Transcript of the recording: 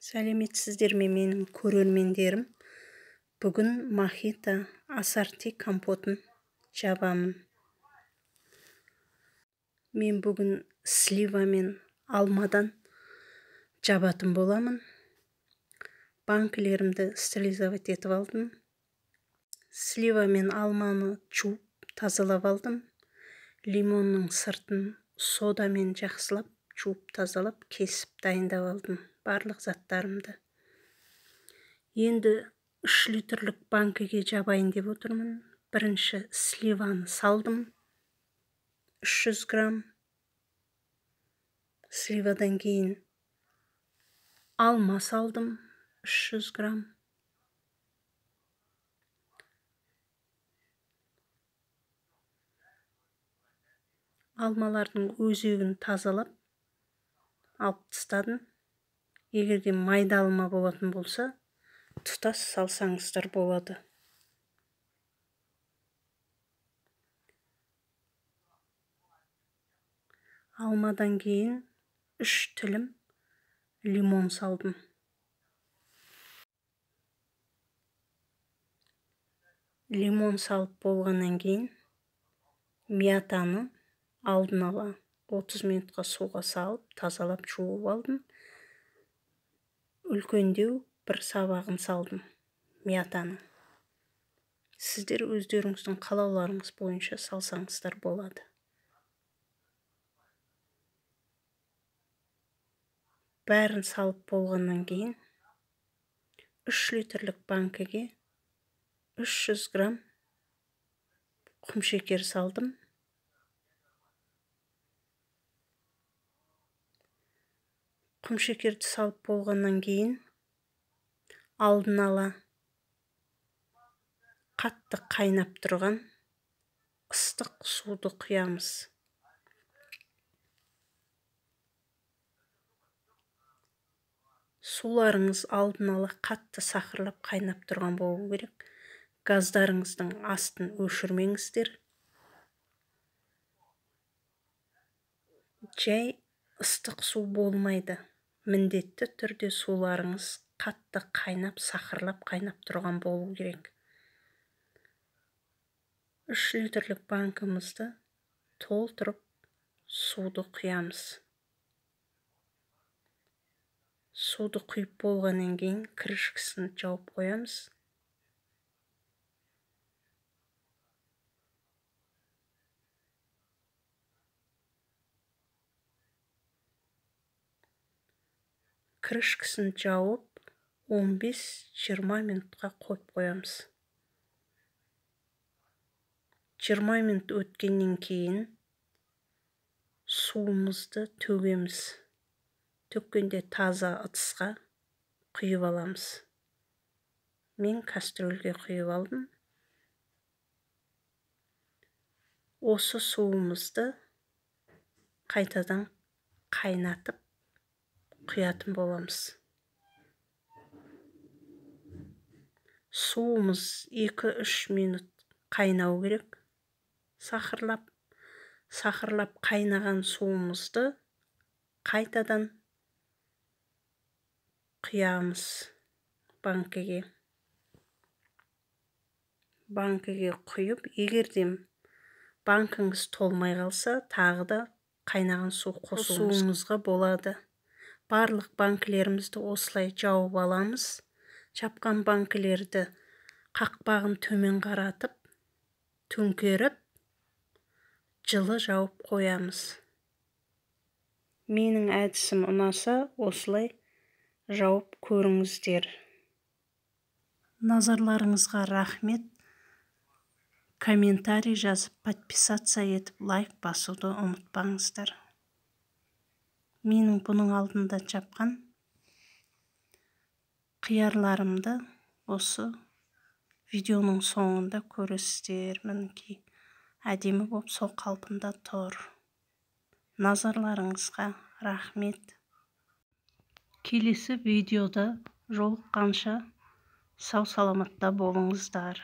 Сәлеметсіздер ме менің көрермендерім? Бүгін мохито ассорти компотын жабамын. Мен бүгін слива мен алмадан жабатын боламын. Банкілерімді стерилизовать етіп алдым. Слива мен алманы жуып тазалап алдым. Лимонның сыртын содамен жақсылап жуып тазалап кесіп дайындап алдым барлық заттарымды. Енді 3 литрлік банкіге жабайын деп отырмын. Бірінші сливаны салдым. 300 грамм. Сливадан кейін алма салдым. 300 грамм. Алмалардың өзегін тазалап алып тастадым. Егерде майда алма болатын болса, тұтас салсаңыздар болады. Алмадан кейін 3 тілім лимон салдым. Лимон салып болғаннан кейін мятаны алдын ала 30 минутқа суға салып, тазалап жуып алдым. Үлкендеу бір сабағын салдым мятаны. Сіздер өздеріңіздің қалауларыңыз бойынша салсаңыздар болады. Бәрін салып болғаннан кейін 3 литрлік банкіге 300 грамм құмшекер салдым. Құмшекерді салып болғаннан кейін алдын ала қатты қайнап тұрған ыстық суды құямыз. Суларыңыз алдын ала қатты сақырлап қайнап тұрған болу керек. Газдарыңыздың астын өшірмеңіздер. Жай ыстық су болмайды. Міндетті түрде суларыңыз қатты қайнап, сақырлап қайнап тұрған болу керек. 3 литрлік банкымызды толтырып суды құямыз. Суды құйып болғаннан кейін крышкасын жауып қоямыз. Крышкасын жауып 15-20 минутқа қойып қоямыз. 20 минут өткеннен кейін суымызды төгеміз. Төккенде таза ыдысқа құйып аламыз. Мен кастрөлге құйып алдым. Осы суымызды қайтадан қайнатып құятын боламыз. Суымыз 2-3 минут қайнау керек. Сақырлап қайнаған суымызды қайтадан құямыз банкіге. Банкіге құйып, егерде банкіңіз толмай қалса, тағы да қайнаған су қосуыңызға болады. Барлық банкілерімізді осылай жауып аламыз. Жапқан банкілерді қақпағын төмен қаратып, төңкеріп, жылы жауып қоямыз. Менің әдісім ұнаса, осылай жауып көріңіздер. Назарларыңызға рахмет. Комментарий жазып, подписаться етіп, лайк басуды ұмытпаңыздар. Менің бұның алдында жапқан қиярларымды осы видеоның соңында көресіздер. Мінекей әдемі болып сол қалпында тұр. Назарларыңызға рахмет. Келесі видеода жолыққанша сау саламатта болыңыздар.